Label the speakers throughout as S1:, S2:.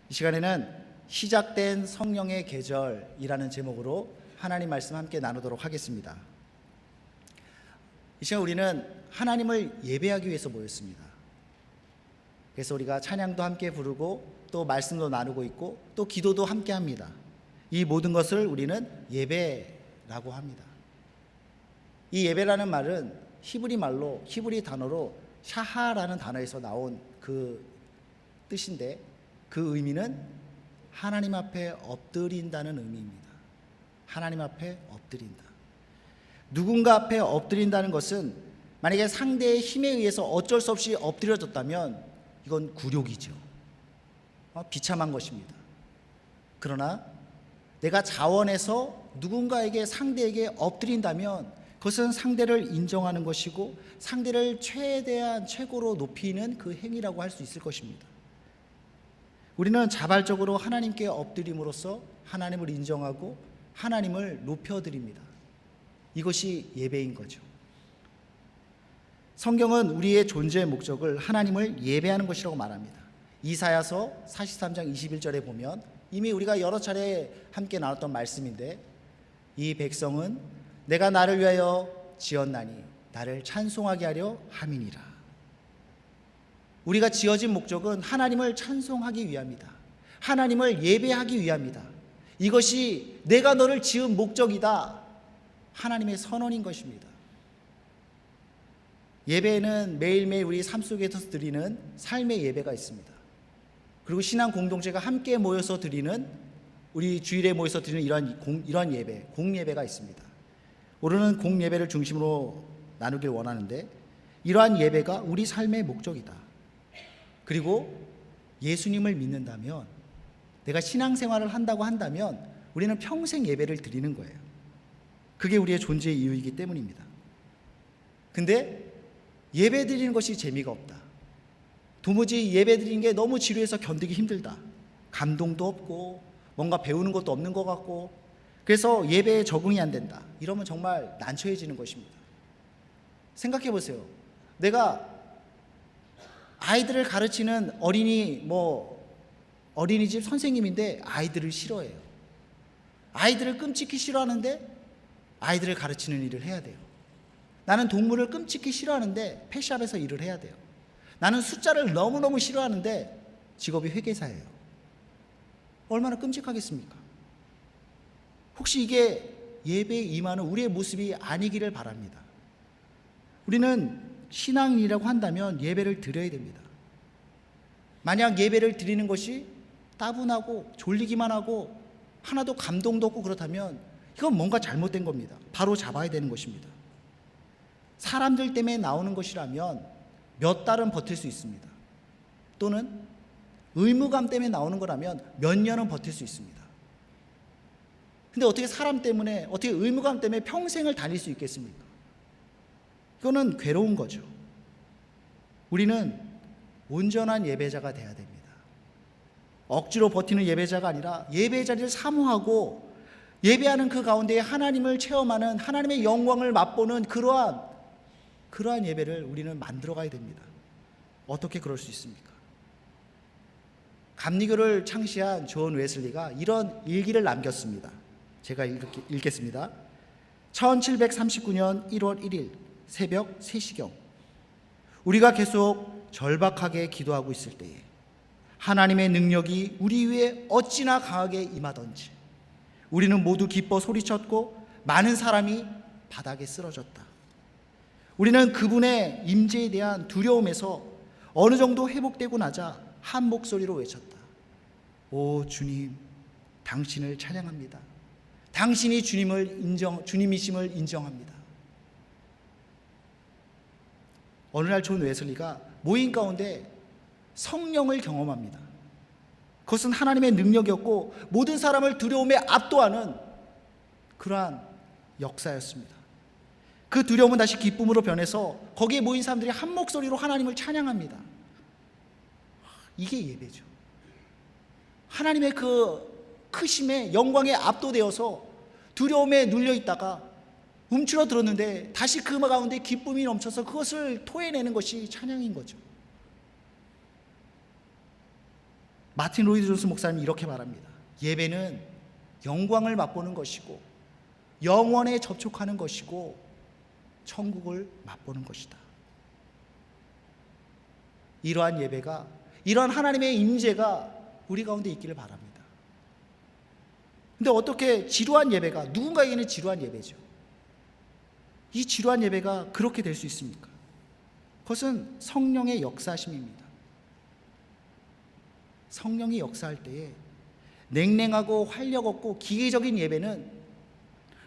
S1: 이 시간에는 시작된 성령의 계절이라는 제목으로 하나님 말씀 함께 나누도록 하겠습니다. 이 시간 우리는 하나님을 예배하기 위해서 모였습니다. 그래서 우리가 찬양도 함께 부르고 또 말씀도 나누고 있고 또 기도도 함께 합니다. 이 모든 것을 우리는 예배라고 합니다. 이 예배라는 말은 히브리 단어로 샤하라는 단어에서 나온 그 뜻인데, 그 의미는 하나님 앞에 엎드린다는 의미입니다. 하나님 앞에 엎드린다. 누군가 앞에 엎드린다는 것은 만약에 상대의 힘에 의해서 어쩔 수 없이 엎드려졌다면 이건 굴욕이죠. 비참한 것입니다. 그러나 내가 자원해서 누군가에게, 상대에게 엎드린다면 그것은 상대를 인정하는 것이고 상대를 최대한 최고로 높이는 그 행위라고 할 수 있을 것입니다. 우리는 자발적으로 하나님께 엎드림으로써 하나님을 인정하고 하나님을 높여드립니다. 이것이 예배인 거죠. 성경은 우리의 존재의 목적을 하나님을 예배하는 것이라고 말합니다. 이사야서 43장 21절에 보면 이미 우리가 여러 차례 함께 나눴던 말씀인데, 이 백성은 내가 나를 위하여 지었나니 나를 찬송하게 하려 함이니라. 우리가 지어진 목적은 하나님을 찬송하기 위함이다. 하나님을 예배하기 위함이다. 이것이 내가 너를 지은 목적이다. 하나님의 선언인 것입니다. 예배에는 매일매일 우리 삶 속에서 드리는 삶의 예배가 있습니다. 그리고 신앙 공동체가 함께 모여서 드리는, 우리 주일에 모여서 드리는 이러한 예배, 공예배가 있습니다. 오늘은 공예배를 중심으로 나누길 원하는데, 이러한 예배가 우리 삶의 목적이다. 그리고 예수님을 믿는다면, 내가 신앙생활을 한다고 한다면 우리는 평생 예배를 드리는 거예요. 그게 우리의 존재의 이유이기 때문입니다. 근데 예배 드리는 것이 재미가 없다. 도무지 예배 드리는 게 너무 지루해서 견디기 힘들다. 감동도 없고 뭔가 배우는 것도 없는 것 같고, 그래서 예배에 적응이 안 된다. 이러면 정말 난처해지는 것입니다. 생각해 보세요. 내가 아이들을 가르치는 어린이집 선생님인데 아이들을 싫어해요. 아이들을 끔찍히 싫어하는데 아이들을 가르치는 일을 해야 돼요. 나는 동물을 끔찍히 싫어하는데 펫샵에서 일을 해야 돼요. 나는 숫자를 너무너무 싫어하는데 직업이 회계사예요. 얼마나 끔찍하겠습니까? 혹시 이게 예배에 임하는 우리의 모습이 아니기를 바랍니다. 우리는 신앙인이라고 한다면 예배를 드려야 됩니다. 만약 예배를 드리는 것이 따분하고 졸리기만 하고 하나도 감동도 없고 그렇다면 이건 뭔가 잘못된 겁니다. 바로 잡아야 되는 것입니다. 사람들 때문에 나오는 것이라면 몇 달은 버틸 수 있습니다. 또는 의무감 때문에 나오는 거라면 몇 년은 버틸 수 있습니다. 근데 어떻게 사람 때문에, 어떻게 의무감 때문에 평생을 다닐 수 있겠습니까? 이거는 괴로운 거죠. 우리는 온전한 예배자가 돼야 됩니다. 억지로 버티는 예배자가 아니라 예배 자리를 사모하고 예배하는 그 가운데 하나님을 체험하는, 하나님의 영광을 맛보는 그러한 예배를 우리는 만들어 가야 됩니다. 어떻게 그럴 수 있습니까? 감리교를 창시한 존 웨슬리가 이런 일기를 남겼습니다. 제가 읽겠습니다. 1739년 1월 1일 새벽 3시경, 우리가 계속 절박하게 기도하고 있을 때에 하나님의 능력이 우리 위에 어찌나 강하게 임하던지 우리는 모두 기뻐 소리쳤고 많은 사람이 바닥에 쓰러졌다. 우리는 그분의 임재에 대한 두려움에서 어느 정도 회복되고 나자 한 목소리로 외쳤다. 오 주님, 당신을 찬양합니다. 당신이 주님이심을 인정합니다. 어느 날 존 웨슬리가 모임 가운데 성령을 경험합니다. 그것은 하나님의 능력이었고 모든 사람을 두려움에 압도하는 그러한 역사였습니다. 그 두려움은 다시 기쁨으로 변해서 거기에 모인 사람들이 한 목소리로 하나님을 찬양합니다. 이게 예배죠. 하나님의 그 크심에, 영광에 압도되어서 두려움에 눌려 있다가 움츠러들었는데 다시 그 가운데 기쁨이 넘쳐서 그것을 토해내는 것이 찬양인 거죠. 마틴 로이드 존스 목사님이 이렇게 말합니다. 예배는 영광을 맛보는 것이고 영원에 접촉하는 것이고 천국을 맛보는 것이다. 이러한 예배가, 이러한 하나님의 임재가 우리 가운데 있기를 바랍니다. 근데 어떻게 지루한 예배가, 누군가에게는 지루한 예배죠. 이 지루한 예배가 그렇게 될 수 있습니까? 그것은 성령의 역사심입니다. 성령이 역사할 때에 냉랭하고 활력 없고 기계적인 예배는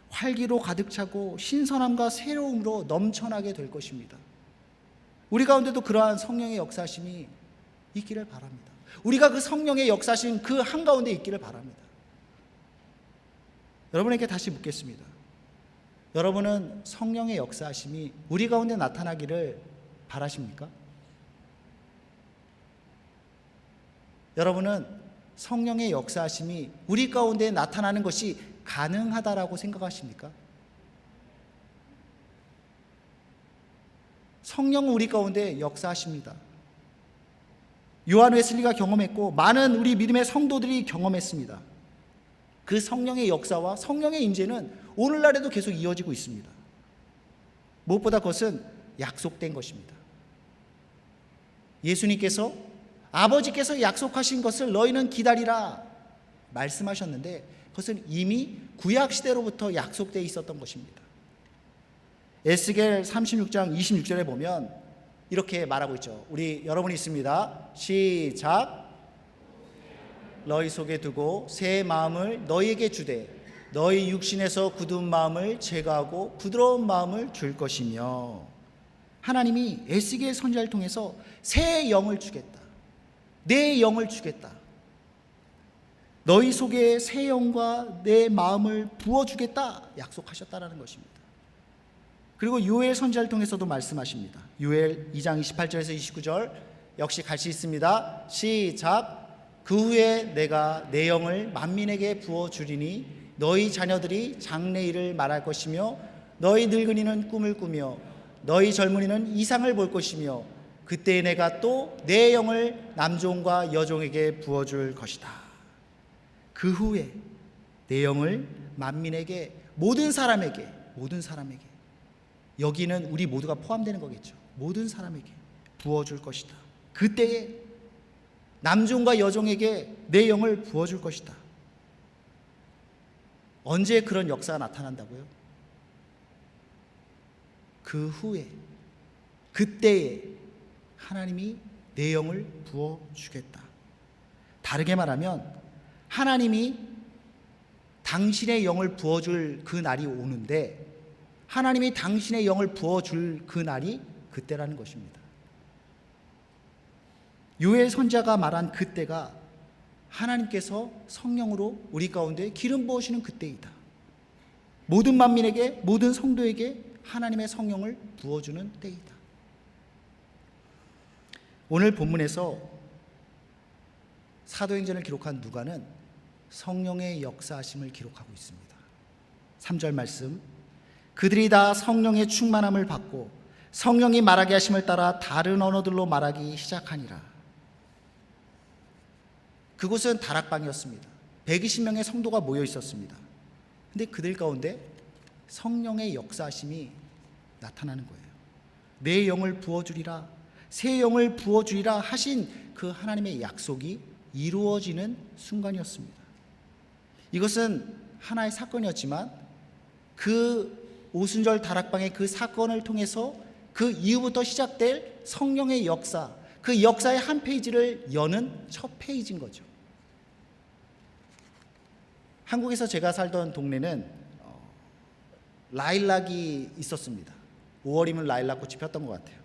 S1: 활기로 가득 차고 신선함과 새로움으로 넘쳐나게 될 것입니다. 우리 가운데도 그러한 성령의 역사심이 있기를 바랍니다. 우리가 그 성령의 역사심 그 한가운데 있기를 바랍니다. 여러분에게 다시 묻겠습니다. 여러분은 성령의 역사심이 우리 가운데 나타나기를 바라십니까? 여러분은 성령의 역사심이 우리 가운데 나타나는 것이 가능하다라고 생각하십니까? 성령은 우리 가운데 역사하십니다. 요한 웨슬리가 경험했고 많은 우리 믿음의 성도들이 경험했습니다. 그 성령의 역사와 성령의 임재는 오늘날에도 계속 이어지고 있습니다. 무엇보다 그것은 약속된 것입니다. 예수님께서, 아버지께서 약속하신 것을 너희는 기다리라 말씀하셨는데 그것은 이미 구약시대로부터 약속되어 있었던 것입니다. 에스겔 36장 26절에 보면 이렇게 말하고 있죠. 우리 여러분이 있습니다. 시작. 너희 속에 두고 새 마음을 너희에게 주되 너희 육신에서 굳은 마음을 제거하고 부드러운 마음을 줄 것이며, 하나님이 에스겔 선지자를 통해서 새 영을 주겠다, 내 영을 주겠다, 너희 속에 새 영과 내 마음을 부어주겠다 약속하셨다라는 것입니다. 그리고 요엘 선지자를 통해서도 말씀하십니다. 요엘 2장 28절에서 29절 역시 같이 있습니다. 시작. 그 후에 내가 내 영을 만민에게 부어주리니 너희 자녀들이 장래일을 말할 것이며 너희 늙은이는 꿈을 꾸며 너희 젊은이는 이상을 볼 것이며 그때 내가 또 내 영을 남종과 여종에게 부어줄 것이다. 그 후에 내 영을 만민에게, 모든 사람에게, 여기는 우리 모두가 포함되는 거겠죠. 모든 사람에게 부어줄 것이다. 그때에 남종과 여종에게 내 영을 부어줄 것이다. 언제 그런 역사가 나타난다고요? 그 후에, 그때에 하나님이 내 영을 부어주겠다. 다르게 말하면 하나님이 당신의 영을 부어줄 그 날이 오는데, 하나님이 당신의 영을 부어줄 그 날이 그때라는 것입니다. 요엘 선지자가 말한 그때가 하나님께서 성령으로 우리 가운데 기름 부으시는 그때이다. 모든 만민에게, 모든 성도에게 하나님의 성령을 부어주는 때이다. 오늘 본문에서 사도행전을 기록한 누가는 성령의 역사하심을 기록하고 있습니다. 3절 말씀, 그들이 다 성령의 충만함을 받고 성령이 말하게 하심을 따라 다른 언어들로 말하기 시작하니라. 그곳은 다락방이었습니다. 120명의 성도가 모여 있었습니다. 근데 그들 가운데 성령의 역사심이 나타나는 거예요. 내 영을 부어주리라, 새 영을 부어주리라 하신 그 하나님의 약속이 이루어지는 순간이었습니다. 이것은 하나의 사건이었지만 그 오순절 다락방의 그 사건을 통해서 그 이후부터 시작될 성령의 역사, 그 역사의 한 페이지를 여는 첫 페이지인 거죠. 한국에서 제가 살던 동네는 라일락이 있었습니다. 5월이면 라일락꽃이 폈던 것 같아요.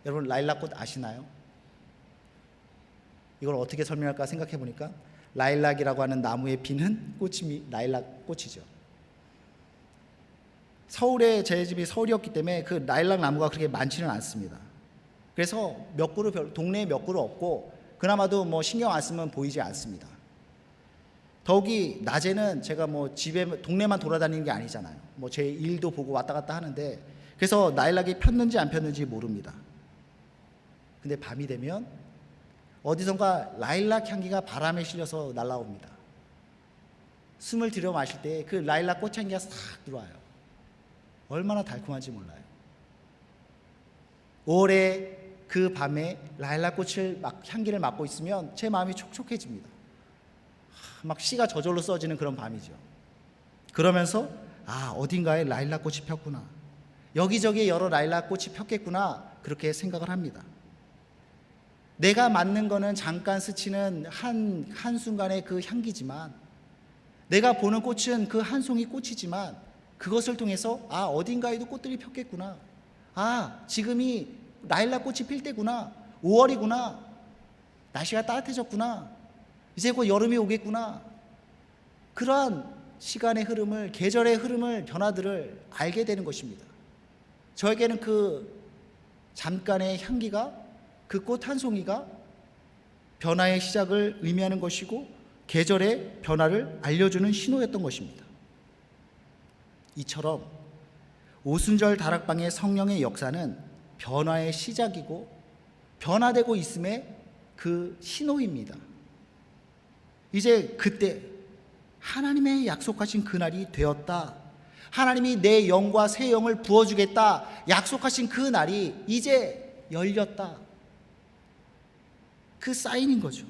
S1: 여러분 라일락꽃 아시나요? 이걸 어떻게 설명할까 생각해 보니까 라일락이라고 하는 나무에 피는 꽃이 라일락꽃이죠. 서울에, 제 집이 서울이었기 때문에 그 라일락 나무가 그렇게 많지는 않습니다. 그래서 몇 그루, 동네에 몇 그루 없고 그나마도 뭐 신경 안 쓰면 보이지 않습니다. 더욱이 낮에는 제가 뭐 집에 동네만 돌아다니는 게 아니잖아요. 뭐 제 일도 보고 왔다 갔다 하는데, 그래서 라일락이 폈는지 안 폈는지 모릅니다. 근데 밤이 되면 어디선가 라일락 향기가 바람에 실려서 날아옵니다. 숨을 들여 마실 때 그 라일락 꽃향기가 싹 들어와요. 얼마나 달콤한지 몰라요. 5월에 그 밤에 라일락 꽃을 향기를 맡고 있으면 제 마음이 촉촉해집니다. 막 씨가 저절로 써지는 그런 밤이죠. 그러면서 어딘가에 라일락 꽃이 폈구나, 여기저기에 여러 라일락 꽃이 폈겠구나, 그렇게 생각을 합니다. 내가 맡는 거는 잠깐 스치는 한순간의 그 향기지만, 내가 보는 꽃은 그 한 송이 꽃이지만, 그것을 통해서 어딘가에도 꽃들이 폈겠구나, 지금이 라일락 꽃이 필 때구나, 5월이구나, 날씨가 따뜻해졌구나, 이제 곧 여름이 오겠구나, 그러한 시간의 흐름을, 계절의 흐름을, 변화들을 알게 되는 것입니다. 저에게는 그 잠깐의 향기가, 그 꽃 한 송이가 변화의 시작을 의미하는 것이고 계절의 변화를 알려주는 신호였던 것입니다. 이처럼 오순절 다락방의 성령의 역사는 변화의 시작이고 변화되고 있음의 그 신호입니다. 이제 그때 하나님의 약속하신 그날이 되었다, 하나님이 내 영과 새 영을 부어주겠다 약속하신 그 날이 이제 열렸다, 그 사인인 거죠.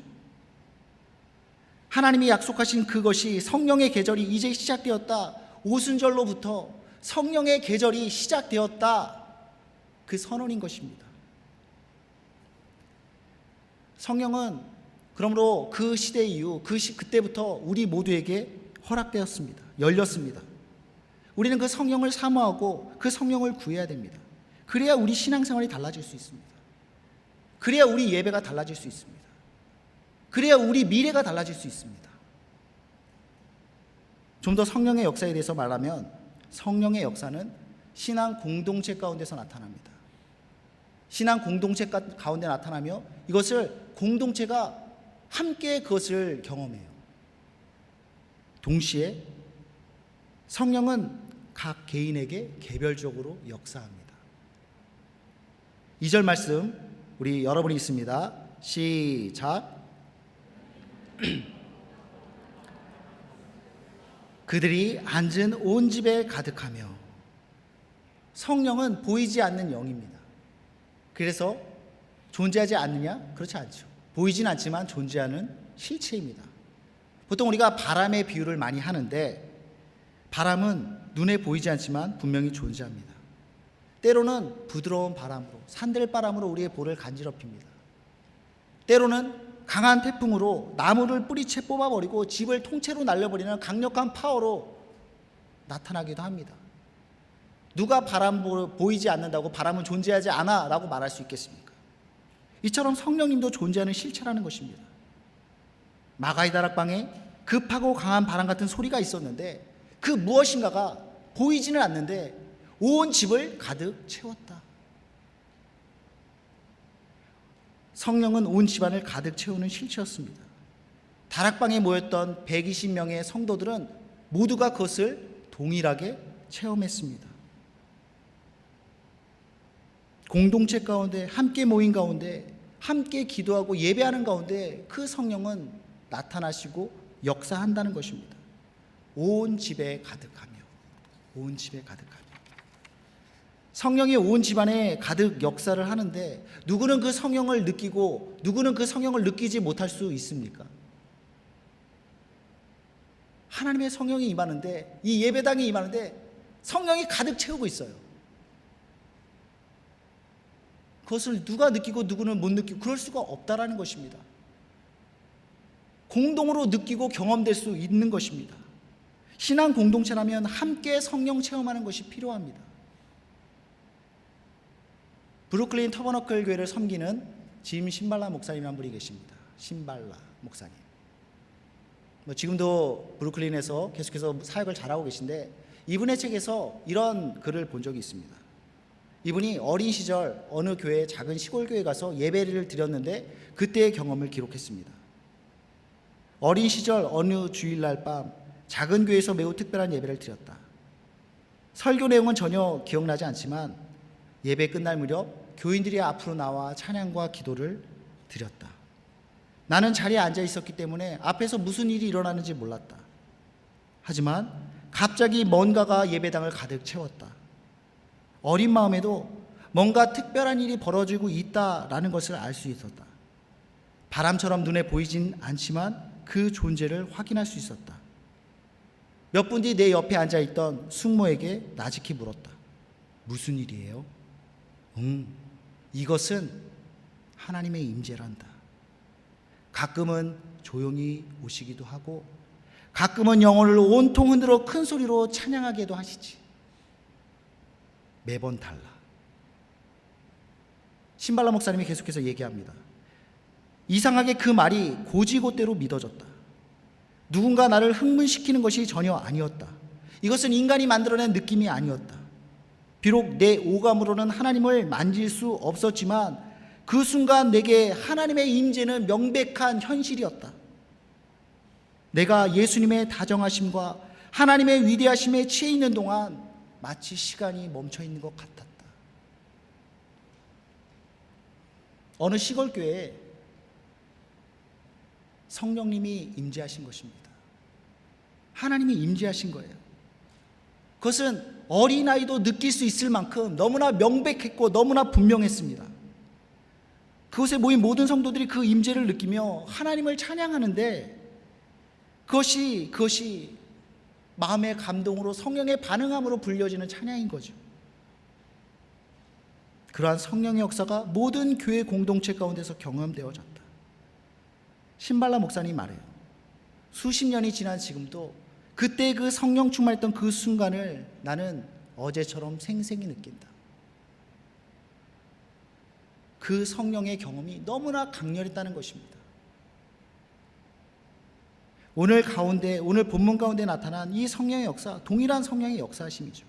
S1: 하나님이 약속하신 그것이, 성령의 계절이 이제 시작되었다, 오순절로부터 성령의 계절이 시작되었다, 그 선언인 것입니다. 성령은 그러므로 그 시대 이후 그때부터 우리 모두에게 허락되었습니다. 열렸습니다. 우리는 그 성령을 사모하고 그 성령을 구해야 됩니다. 그래야 우리 신앙생활이 달라질 수 있습니다. 그래야 우리 예배가 달라질 수 있습니다. 그래야 우리 미래가 달라질 수 있습니다. 좀 더 성령의 역사에 대해서 말하면, 성령의 역사는 신앙 공동체 가운데서 나타납니다. 신앙 공동체 가운데 나타나며 이것을 공동체가 함께 그것을 경험해요. 동시에 성령은 각 개인에게 개별적으로 역사합니다. 2절 말씀 우리 여러분이 있습니다. 시작. 그들이 앉은 온 집에 가득하며. 성령은 보이지 않는 영입니다. 그래서 존재하지 않느냐? 그렇지 않죠. 보이진 않지만 존재하는 실체입니다. 보통 우리가 바람의 비유를 많이 하는데, 바람은 눈에 보이지 않지만 분명히 존재합니다. 때로는 부드러운 바람으로, 산들바람으로 우리의 볼을 간지럽힙니다. 때로는 강한 태풍으로 나무를 뿌리채 뽑아버리고 집을 통째로 날려버리는 강력한 파워로 나타나기도 합니다. 누가 바람 보이지 않는다고 바람은 존재하지 않아 라고 말할 수 있겠습니까? 이처럼 성령님도 존재하는 실체라는 것입니다. 마가의 다락방에 급하고 강한 바람 같은 소리가 있었는데, 그 무엇인가가 보이지는 않는데 온 집을 가득 채웠다. 성령은 온 집안을 가득 채우는 실체였습니다. 다락방에 모였던 120명의 성도들은 모두가 그것을 동일하게 체험했습니다. 공동체 가운데, 함께 모인 가운데, 함께 기도하고 예배하는 가운데 그 성령은 나타나시고 역사한다는 것입니다. 온 집에 가득하며, 온 집에 가득하며. 성령이 온 집안에 가득 역사를 하는데, 누구는 그 성령을 느끼고 누구는 그 성령을 느끼지 못할 수 있습니까? 하나님의 성령이 임하는데, 이 예배당이 임하는데 성령이 가득 채우고 있어요. 그것을 누가 느끼고 누구는 못 느끼고, 그럴 수가 없다라는 것입니다. 공동으로 느끼고 경험될 수 있는 것입니다. 신앙 공동체라면 함께 성령 체험하는 것이 필요합니다. 브루클린 터버너클 교회를 섬기는 짐 신발라 목사님 한 분이 계십니다. 신발라 목사님. 지금도 브루클린에서 계속해서 사역을 잘하고 계신데, 이분의 책에서 이런 글을 본 적이 있습니다. 이분이 어린 시절 어느 교회, 작은 시골 교회에 가서 예배를 드렸는데 그때의 경험을 기록했습니다. 어린 시절 어느 주일날 밤 작은 교회에서 매우 특별한 예배를 드렸다. 설교 내용은 전혀 기억나지 않지만 예배 끝날 무렵 교인들이 앞으로 나와 찬양과 기도를 드렸다. 나는 자리에 앉아 있었기 때문에 앞에서 무슨 일이 일어나는지 몰랐다. 하지만 갑자기 뭔가가 예배당을 가득 채웠다. 어린 마음에도 뭔가 특별한 일이 벌어지고 있다라는 것을 알 수 있었다. 바람처럼 눈에 보이진 않지만 그 존재를 확인할 수 있었다. 몇 분 뒤 내 옆에 앉아있던 숙모에게 나직히 물었다. 무슨 일이에요? 이것은 하나님의 임재란다. 가끔은 조용히 오시기도 하고 가끔은 영혼을 온통 흔들어 큰 소리로 찬양하게도 하시지. 매번 달라. 신발라 목사님이 계속해서 얘기합니다. 이상하게 그 말이 고지고대로 믿어졌다. 누군가 나를 흥분시키는 것이 전혀 아니었다. 이것은 인간이 만들어낸 느낌이 아니었다. 비록 내 오감으로는 하나님을 만질 수 없었지만 그 순간 내게 하나님의 임재는 명백한 현실이었다. 내가 예수님의 다정하심과 하나님의 위대하심에 취해 있는 동안 마치 시간이 멈춰 있는 것 같았다. 어느 시골교회에 성령님이 임재하신 것입니다. 하나님이 임재하신 거예요. 그것은 어린아이도 느낄 수 있을 만큼 너무나 명백했고 너무나 분명했습니다. 그곳에 모인 모든 성도들이 그 임재를 느끼며 하나님을 찬양하는데 그것이 마음의 감동으로 성령의 반응함으로 불려지는 찬양인 거죠. 그러한 성령의 역사가 모든 교회 공동체 가운데서 경험되어졌다. 신발라 목사님이 말해요. 수십 년이 지난 지금도 그때 그 성령 충만했던 그 순간을 나는 어제처럼 생생히 느낀다. 그 성령의 경험이 너무나 강렬했다는 것입니다. 오늘 본문 가운데 나타난 이 성령의 역사, 동일한 성령의 역사하심이죠.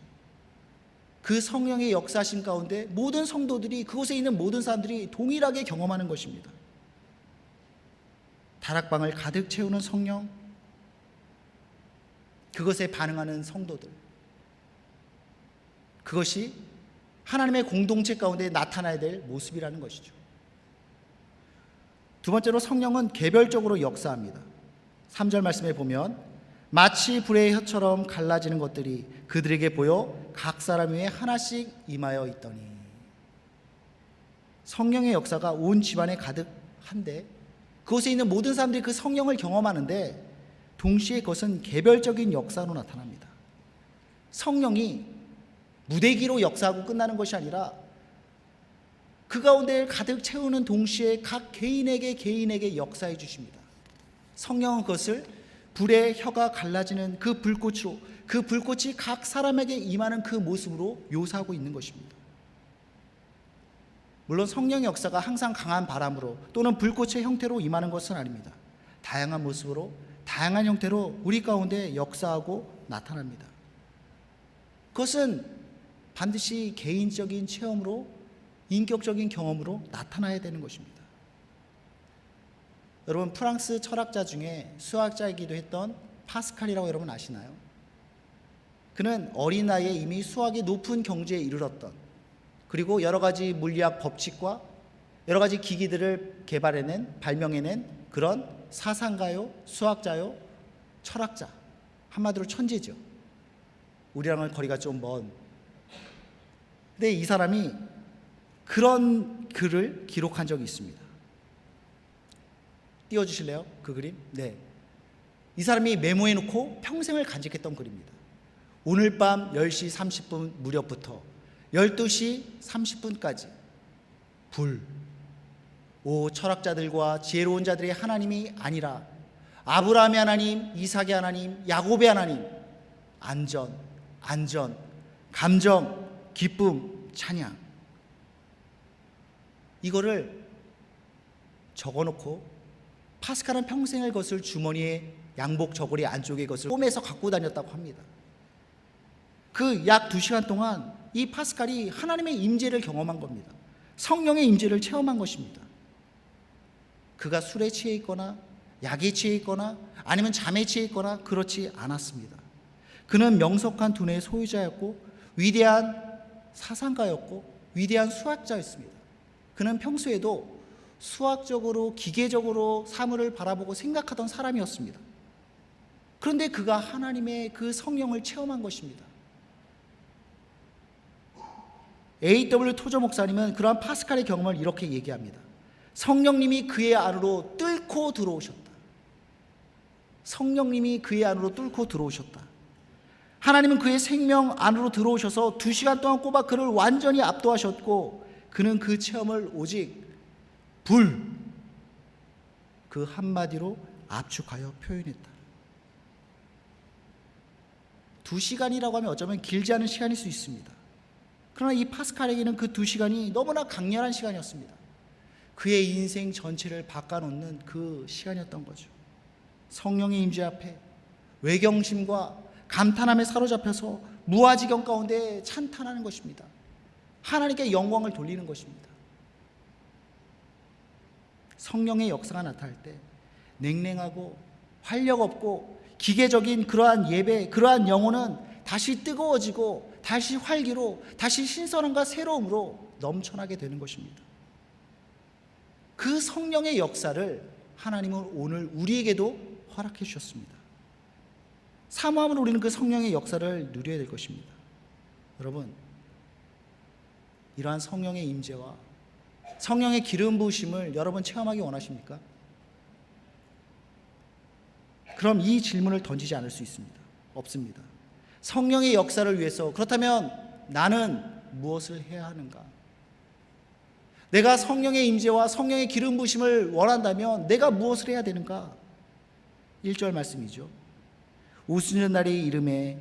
S1: 그 성령의 역사하심 가운데 모든 성도들이, 그곳에 있는 모든 사람들이 동일하게 경험하는 것입니다. 다락방을 가득 채우는 성령, 그것에 반응하는 성도들, 그것이 하나님의 공동체 가운데 나타나야 될 모습이라는 것이죠. 두 번째로 성령은 개별적으로 역사합니다. 3절 말씀에 보면 마치 불의 혀처럼 갈라지는 것들이 그들에게 보여 각 사람 위에 하나씩 임하여 있더니. 성령의 역사가 온 집안에 가득한데 그곳에 있는 모든 사람들이 그 성령을 경험하는데 동시에 그것은 개별적인 역사로 나타납니다. 성령이 무대기로 역사하고 끝나는 것이 아니라 그 가운데 가득 채우는 동시에 각 개인에게 역사해 주십니다. 성령은 그것을 불의 혀가 갈라지는 그 불꽃으로, 그 불꽃이 각 사람에게 임하는 그 모습으로 묘사하고 있는 것입니다. 물론 성령의 역사가 항상 강한 바람으로 또는 불꽃의 형태로 임하는 것은 아닙니다. 다양한 모습으로, 다양한 형태로 우리 가운데 역사하고 나타납니다. 그것은 반드시 개인적인 체험으로, 인격적인 경험으로 나타나야 되는 것입니다. 여러분, 프랑스 철학자 중에 수학자이기도 했던 파스칼이라고 여러분 아시나요? 그는 어린 나이에 이미 수학의 높은 경지에 이르렀던, 그리고 여러 가지 물리학 법칙과 여러 가지 기기들을 발명해낸 그런 사상가요, 수학자요, 철학자, 한마디로 천재죠. 우리랑은 거리가 좀 먼. 근데 이 사람이 그런 글을 기록한 적이 있습니다. 띄워주실래요? 그 그림? 네. 이 사람이 메모해놓고 평생을 간직했던 글입니다. 오늘 밤 10시 30분 무렵부터 12시 30분까지 오 철학자들과 지혜로운 자들의 하나님이 아니라 아브라함의 하나님, 이삭의 하나님, 야곱의 하나님, 안전, 감정, 기쁨, 찬양, 이거를 적어놓고 파스칼은 평생을 것을 주머니에 양복 저고리 안쪽에 것을 꿰매서 갖고 다녔다고 합니다. 그 약 2시간 동안 이 파스칼이 하나님의 임재를 경험한 겁니다. 성령의 임재를 체험한 것입니다. 그가 술에 취해 있거나 약에 취해 있거나 아니면 잠에 취해 있거나 그렇지 않았습니다. 그는 명석한 두뇌의 소유자였고 위대한 사상가였고 위대한 수학자였습니다. 그는 평소에도 수학적으로 기계적으로 사물을 바라보고 생각하던 사람이었습니다. 그런데 그가 하나님의 그 성령을 체험한 것입니다. A.W. 토저 목사님은 그러한 파스칼의 경험을 이렇게 얘기합니다. 성령님이 그의 안으로 뚫고 들어오셨다. 성령님이 그의 안으로 뚫고 들어오셨다. 하나님은 그의 생명 안으로 들어오셔서 2시간 동안 꼬박 그를 완전히 압도하셨고, 그는 그 체험을 오직 불, 그 한마디로 압축하여 표현했다. 2시간이라고 하면 어쩌면 길지 않은 시간일 수 있습니다. 그러나 이 파스칼에게는 그 2시간이 너무나 강렬한 시간이었습니다. 그의 인생 전체를 바꿔놓는 그 시간이었던 거죠. 성령의 임재 앞에 외경심과 감탄함에 사로잡혀서 무아지경 가운데 찬탄하는 것입니다. 하나님께 영광을 돌리는 것입니다. 성령의 역사가 나타날 때 냉랭하고 활력 없고 기계적인 그러한 예배, 그러한 영혼은 다시 뜨거워지고 다시 활기로, 다시 신선함과 새로움으로 넘쳐나게 되는 것입니다. 그 성령의 역사를 하나님은 오늘 우리에게도 허락해 주셨습니다. 사모함으로 우리는 그 성령의 역사를 누려야 될 것입니다. 여러분, 이러한 성령의 임재와 성령의 기름 부으심을 여러분 체험하기 원하십니까? 그럼 이 질문을 던지지 않을 수 있습니다. 없습니다. 성령의 역사를 위해서, 그렇다면 나는 무엇을 해야 하는가? 내가 성령의 임재와 성령의 기름 부으심을 원한다면 내가 무엇을 해야 되는가? 1절 말씀이죠. 우스는 날이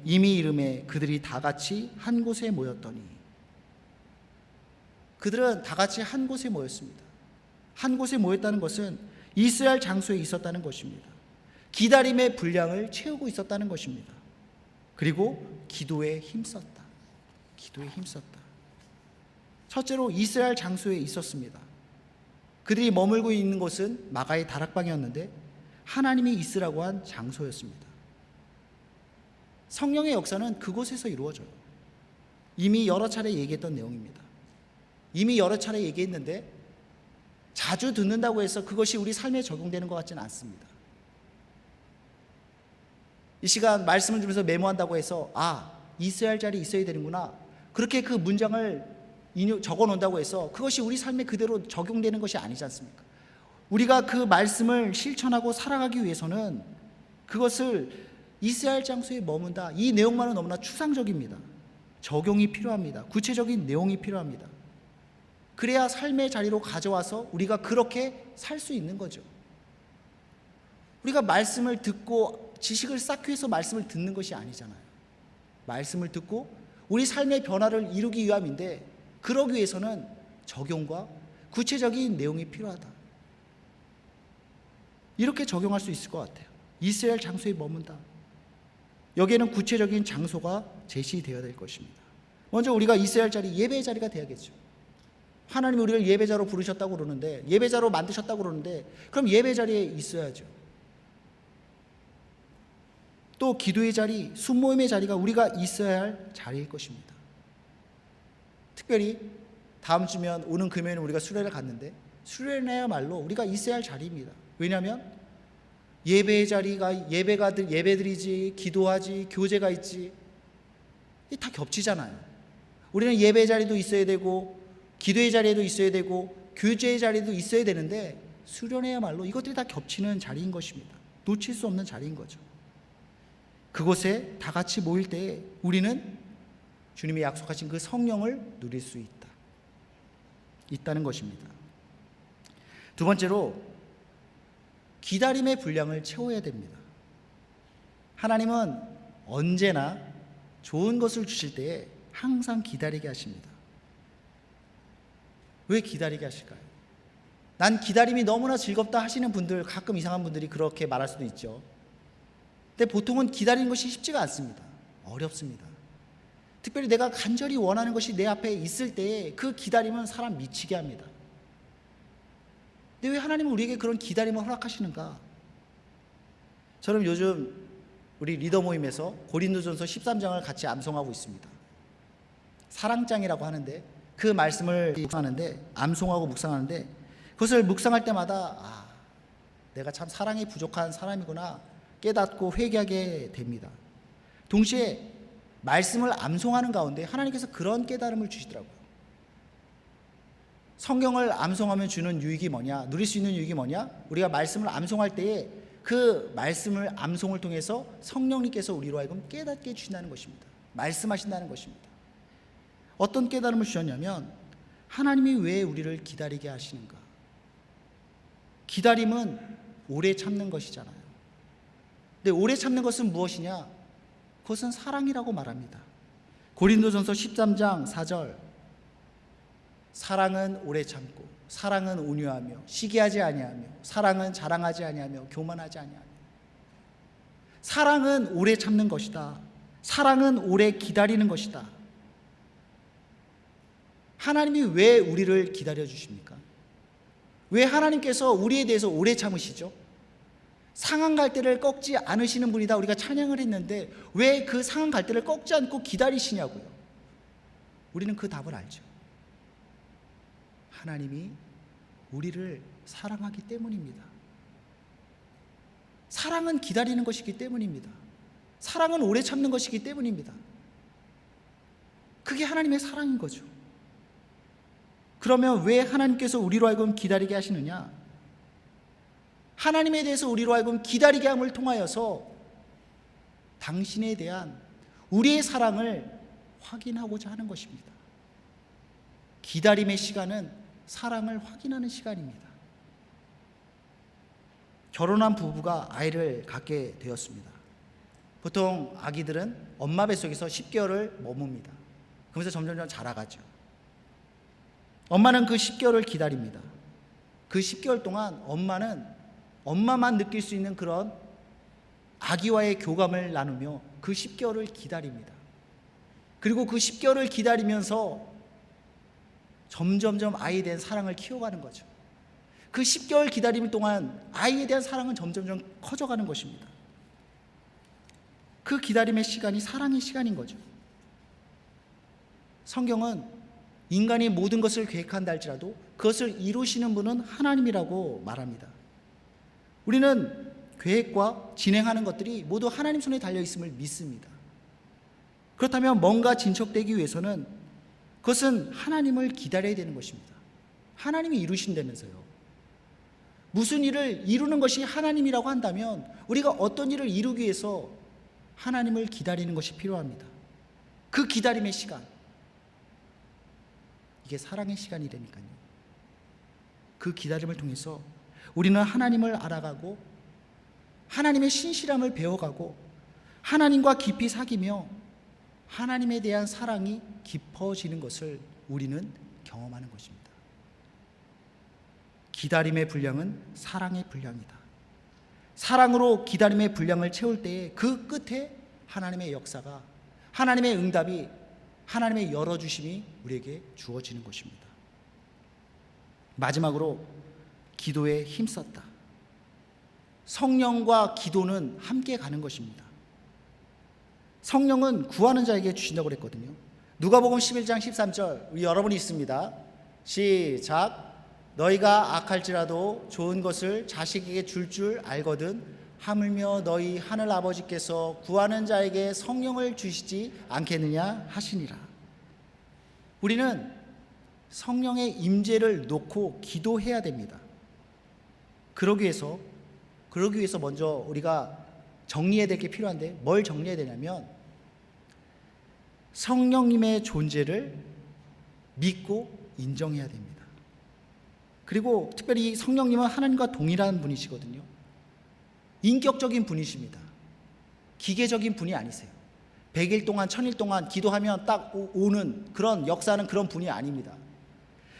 S1: 이미 이름에 그들이 다 같이 한 곳에 모였더니. 그들은 다 같이 한 곳에 모였습니다. 한 곳에 모였다는 것은 이스라엘 장소에 있었다는 것입니다. 기다림의 분량을 채우고 있었다는 것입니다. 그리고 기도에 힘썼다. 기도에 힘썼다. 첫째로 이스라엘 장소에 있었습니다. 그들이 머물고 있는 곳은 마가의 다락방이었는데 하나님이 있으라고 한 장소였습니다. 성령의 역사는 그곳에서 이루어져요. 이미 여러 차례 얘기했던 내용입니다. 이미 여러 차례 얘기했는데 자주 듣는다고 해서 그것이 우리 삶에 적용되는 것 같지는 않습니다. 이 시간 말씀을 주면서 메모한다고 해서 이스라엘 자리에 있어야 되는구나, 그렇게 그 문장을 적어 놓는다고 해서 그것이 우리 삶에 그대로 적용되는 것이 아니지 않습니까? 우리가 그 말씀을 실천하고 살아가기 위해서는 그것을 이스라엘 장소에 머문다, 이 내용만은 너무나 추상적입니다. 적용이 필요합니다. 구체적인 내용이 필요합니다. 그래야 삶의 자리로 가져와서 우리가 그렇게 살 수 있는 거죠. 우리가 말씀을 듣고 지식을 쌓기 위해서 말씀을 듣는 것이 아니잖아요. 말씀을 듣고 우리 삶의 변화를 이루기 위함인데, 그러기 위해서는 적용과 구체적인 내용이 필요하다. 이렇게 적용할 수 있을 것 같아요. 이스라엘 장소에 머문다. 여기에는 구체적인 장소가 제시되어야 될 것입니다. 먼저 우리가 이스라엘 자리, 예배의 자리가 돼야겠죠. 하나님이 우리를 예배자로 부르셨다고 그러는데, 예배자로 만드셨다고 그러는데, 그럼 예배 자리에 있어야죠. 또 기도의 자리, 순모임의 자리가 우리가 있어야 할 자리일 것입니다. 특별히 다음 주면 오는 금요일은 우리가 수련회를 갔는데, 수련회야말로 우리가 있어야 할 자리입니다. 왜냐하면 예배의 자리가 예배드리지, 기도하지, 교제가 있지, 이게 다 겹치잖아요. 우리는 예배의 자리도 있어야 되고 기도의 자리에도 있어야 되고 교제의 자리도 있어야 되는데, 수련회야말로 이것들이 다 겹치는 자리인 것입니다. 놓칠 수 없는 자리인 거죠. 그곳에 다 같이 모일 때에 우리는 주님이 약속하신 그 성령을 누릴 수 있다는 것입니다. 두 번째로 기다림의 분량을 채워야 됩니다. 하나님은 언제나 좋은 것을 주실 때에 항상 기다리게 하십니다. 왜 기다리게 하실까요? 난 기다림이 너무나 즐겁다 하시는 분들, 가끔 이상한 분들이 그렇게 말할 수도 있죠. 근데 보통은 기다리는 것이 쉽지가 않습니다. 어렵습니다. 특별히 내가 간절히 원하는 것이 내 앞에 있을 때에 그 기다림은 사람 미치게 합니다. 근데 왜 하나님은 우리에게 그런 기다림을 허락하시는가? 저는 요즘 우리 리더 모임에서 고린도전서 13장을 같이 암송하고 있습니다. 사랑장이라고 하는데, 그 말씀을 묵상하는데, 암송하고 묵상하는데, 그것을 묵상할 때마다 내가 참 사랑이 부족한 사람이구나 깨닫고 회개하게 됩니다. 동시에 말씀을 암송하는 가운데 하나님께서 그런 깨달음을 주시더라고요. 성경을 암송하면 주는 유익이 뭐냐, 누릴 수 있는 유익이 뭐냐? 우리가 말씀을 암송할 때에 그 말씀을 암송을 통해서 성령님께서 우리로 하여금 깨닫게 해주신다는 것입니다. 말씀하신다는 것입니다. 어떤 깨달음을 주셨냐면 하나님이 왜 우리를 기다리게 하시는가? 기다림은 오래 참는 것이잖아요. 근데 오래 참는 것은 무엇이냐? 그것은 사랑이라고 말합니다. 고린도전서 13장 4절, 사랑은 오래 참고 사랑은 온유하며 시기하지 아니하며 사랑은 자랑하지 아니하며 교만하지 아니하며. 사랑은 오래 참는 것이다. 사랑은 오래 기다리는 것이다. 하나님이 왜 우리를 기다려 주십니까? 왜 하나님께서 우리에 대해서 오래 참으시죠? 상한 갈대를 꺾지 않으시는 분이다 우리가 찬양을 했는데 왜 그 상한 갈대를 꺾지 않고 기다리시냐고요. 우리는 그 답을 알죠. 하나님이 우리를 사랑하기 때문입니다. 사랑은 기다리는 것이기 때문입니다. 사랑은 오래 참는 것이기 때문입니다. 그게 하나님의 사랑인 거죠. 그러면 왜 하나님께서 우리로 하여금 기다리게 하시느냐? 하나님에 대해서 우리로 하여금 기다리게 함을 통하여서 당신에 대한 우리의 사랑을 확인하고자 하는 것입니다. 기다림의 시간은 사랑을 확인하는 시간입니다. 결혼한 부부가 아이를 갖게 되었습니다. 보통 아기들은 엄마 뱃속에서 10개월을 머뭅니다. 그러면서 점점 자라가죠. 엄마는 그 10개월을 기다립니다. 그 10개월 동안 엄마는 엄마만 느낄 수 있는 그런 아기와의 교감을 나누며 그 10개월을 기다립니다. 그리고 그 10개월을 기다리면서 점점점 아이에 대한 사랑을 키워가는 거죠. 그 10개월 기다림 동안 아이에 대한 사랑은 점점점 커져가는 것입니다. 그 기다림의 시간이 사랑의 시간인 거죠. 성경은 인간이 모든 것을 계획한다 할지라도 그것을 이루시는 분은 하나님이라고 말합니다. 우리는 계획과 진행하는 것들이 모두 하나님 손에 달려있음을 믿습니다. 그렇다면 뭔가 진척되기 위해서는 그것은 하나님을 기다려야 되는 것입니다. 하나님이 이루신다면서요. 무슨 일을 이루는 것이 하나님이라고 한다면 우리가 어떤 일을 이루기 위해서 하나님을 기다리는 것이 필요합니다. 그 기다림의 시간, 이게 사랑의 시간이라니까요. 그 기다림을 통해서 우리는 하나님을 알아가고 하나님의 신실함을 배워가고 하나님과 깊이 사귀며 하나님에 대한 사랑이 깊어지는 것을 우리는 경험하는 것입니다. 기다림의 분량은 사랑의 분량이다. 사랑으로 기다림의 분량을 채울 때에 그 끝에 하나님의 역사가, 하나님의 응답이, 하나님의 열어주심이 우리에게 주어지는 것입니다. 마지막으로 기도에 힘썼다. 성령과 기도는 함께 가는 것입니다. 성령은 구하는 자에게 주신다고 그랬거든요. 누가복음 11장 13절 우리 여러분이 있습니다. 시작. 너희가 악할지라도 좋은 것을 자식에게 줄 알거든 하물며 너희 하늘 아버지께서 구하는 자에게 성령을 주시지 않겠느냐 하시니라. 우리는 성령의 임재를 놓고 기도해야 됩니다. 그러기 위해서 먼저 우리가 정리해야 될 게 필요한데 뭘 정리해야 되냐면 성령님의 존재를 믿고 인정해야 됩니다. 그리고 특별히 성령님은 하나님과 동일한 분이시거든요. 인격적인 분이십니다. 기계적인 분이 아니세요. 100일 동안 1000일 동안 기도하면 딱 오는 그런 역사는 그런 분이 아닙니다.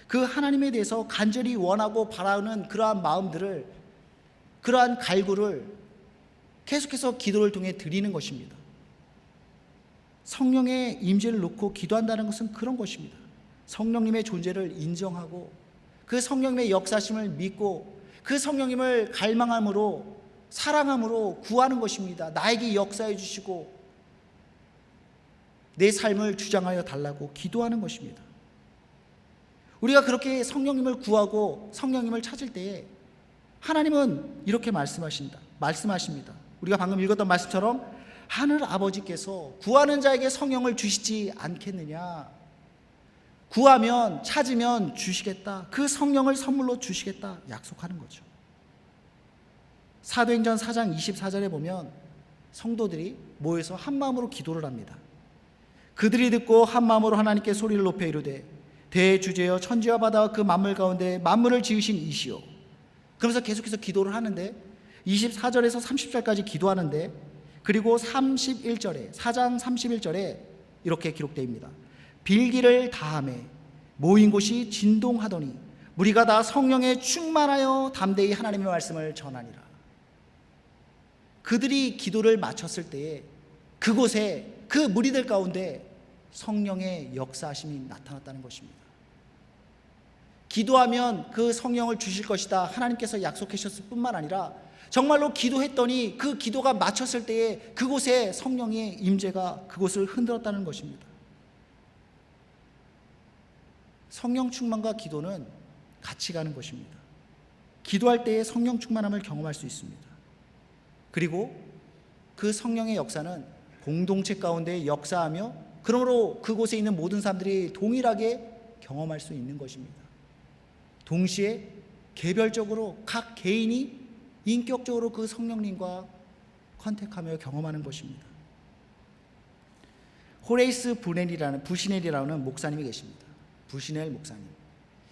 S1: 그 하나님에 대해서 간절히 원하고 바라는 그러한 마음들을, 그러한 갈구를 계속해서 기도를 통해 드리는 것입니다. 성령의 임재를 놓고 기도한다는 것은 그런 것입니다. 성령님의 존재를 인정하고 그 성령님의 역사심을 믿고 그 성령님을 갈망함으로, 사랑함으로 구하는 것입니다. 나에게 역사해 주시고 내 삶을 주장하여 달라고 기도하는 것입니다. 우리가 그렇게 성령님을 구하고 성령님을 찾을 때에 하나님은 이렇게 말씀하십니다. 우리가 방금 읽었던 말씀처럼 하늘 아버지께서 구하는 자에게 성령을 주시지 않겠느냐. 구하면 찾으면 주시겠다. 그 성령을 선물로 주시겠다 약속하는 거죠. 사도행전 4장 24절에 보면 성도들이 모여서 한 마음으로 기도를 합니다. 그들이 듣고 한 마음으로 하나님께 소리를 높여 이르되 대주제여 천지와 바다와 그 만물 가운데 만물을 지으신 이시오. 그러면서 계속해서 기도를 하는데 24절에서 30절까지 기도하는데, 그리고 31절에 4장 31절에 이렇게 기록되어 있습니다. 빌기를 다하매 모인 곳이 진동하더니 무리가 다 성령에 충만하여 담대히 하나님의 말씀을 전하니라. 그들이 기도를 마쳤을 때에 그곳에 그 무리들 가운데 성령의 역사하심이 나타났다는 것입니다. 기도하면 그 성령을 주실 것이다 하나님께서 약속하셨을 뿐만 아니라 정말로 기도했더니 그 기도가 마쳤을 때에 그곳에 성령의 임재가 그곳을 흔들었다는 것입니다. 성령 충만과 기도는 같이 가는 것입니다. 기도할 때에 성령 충만함을 경험할 수 있습니다. 그리고 그 성령의 역사는 공동체 가운데 역사하며 그러므로 그곳에 있는 모든 사람들이 동일하게 경험할 수 있는 것입니다. 동시에 개별적으로 각 개인이 인격적으로 그 성령님과 컨택하며 경험하는 것입니다. 호레이스 부시넬이라는 목사님이 계십니다. 부시넬 목사님.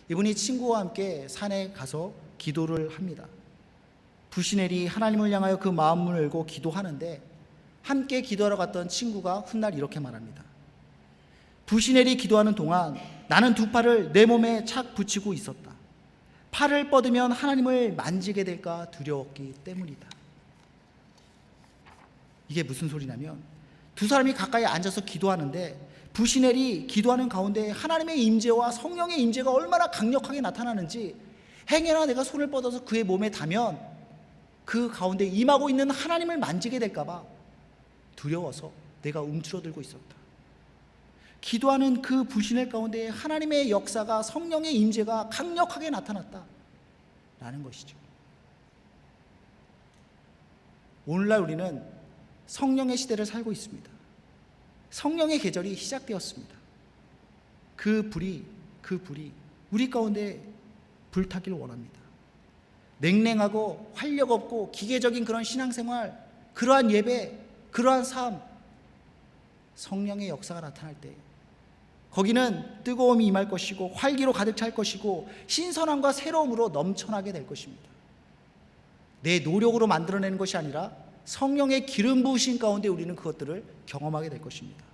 S1: 이분이 친구와 함께 산에 가서 기도를 합니다. 부시넬이 하나님을 향하여 그 마음을 열고 기도하는데 함께 기도하러 갔던 친구가 훗날 이렇게 말합니다. 부시넬이 기도하는 동안 나는 두 팔을 내 몸에 착 붙이고 있었다. 팔을 뻗으면 하나님을 만지게 될까 두려웠기 때문이다. 이게 무슨 소리냐면 두 사람이 가까이 앉아서 기도하는데 부시넬이 기도하는 가운데 하나님의 임재와 성령의 임재가 얼마나 강력하게 나타나는지, 행여나 내가 손을 뻗어서 그의 몸에 닿으면 그 가운데 임하고 있는 하나님을 만지게 될까 봐 두려워서 내가 움츠러들고 있었다. 기도하는 그 부시넬 가운데 하나님의 역사가, 성령의 임재가 강력하게 나타났다라는 것이죠. 오늘날 우리는 성령의 시대를 살고 있습니다. 성령의 계절이 시작되었습니다. 그 불이 우리 가운데 불타기를 원합니다. 냉랭하고 활력 없고 기계적인 그런 신앙생활, 그러한 예배, 그러한 삶, 성령의 역사가 나타날 때 거기는 뜨거움이 임할 것이고 활기로 가득 찰 것이고 신선함과 새로움으로 넘쳐나게 될 것입니다. 내 노력으로 만들어내는 것이 아니라 성령의 기름 부으신 가운데 우리는 그것들을 경험하게 될 것입니다.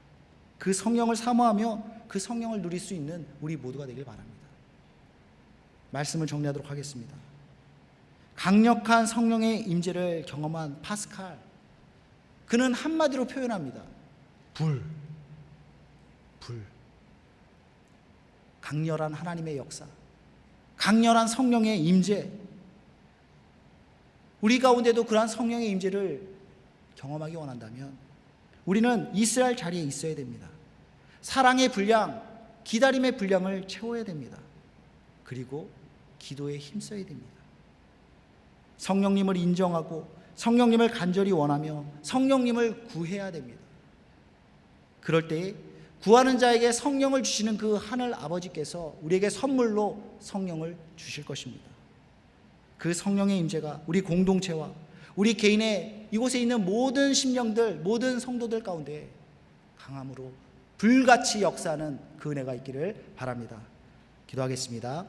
S1: 그 성령을 사모하며 그 성령을 누릴 수 있는 우리 모두가 되길 바랍니다. 말씀을 정리하도록 하겠습니다. 강력한 성령의 임재를 경험한 파스칼, 그는 한마디로 표현합니다. 불. 강렬한 하나님의 역사, 강렬한 성령의 임재, 우리 가운데도 그러한 성령의 임재를 경험하기 원한다면 우리는 있어야 할 자리에 있어야 됩니다. 사랑의 분량, 기다림의 분량을 채워야 됩니다. 그리고 기도에 힘써야 됩니다. 성령님을 인정하고 성령님을 간절히 원하며 성령님을 구해야 됩니다. 그럴 때에 구하는 자에게 성령을 주시는 그 하늘 아버지께서 우리에게 선물로 성령을 주실 것입니다. 그 성령의 임재가 우리 공동체와 우리 개인의 이곳에 있는 모든 심령들, 모든 성도들 가운데 강함으로 불같이 역사하는 그 은혜가 있기를 바랍니다. 기도하겠습니다.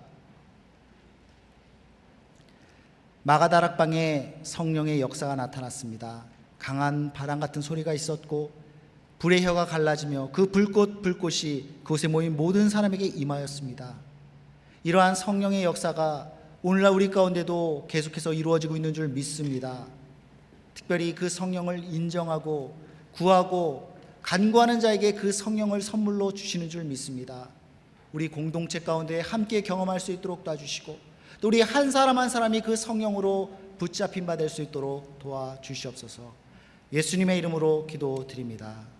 S1: 마가다락방에 성령의 역사가 나타났습니다. 강한 바람 같은 소리가 있었고 불의 혀가 갈라지며 그 불꽃이 그곳에 모인 모든 사람에게 임하였습니다. 이러한 성령의 역사가 오늘날 우리 가운데도 계속해서 이루어지고 있는 줄 믿습니다. 특별히 그 성령을 인정하고 구하고 간구하는 자에게 그 성령을 선물로 주시는 줄 믿습니다. 우리 공동체 가운데 함께 경험할 수 있도록 도와주시고 또 우리 한 사람 한 사람이 그 성령으로 붙잡힌 바 될 수 있도록 도와주시옵소서. 예수님의 이름으로 기도드립니다.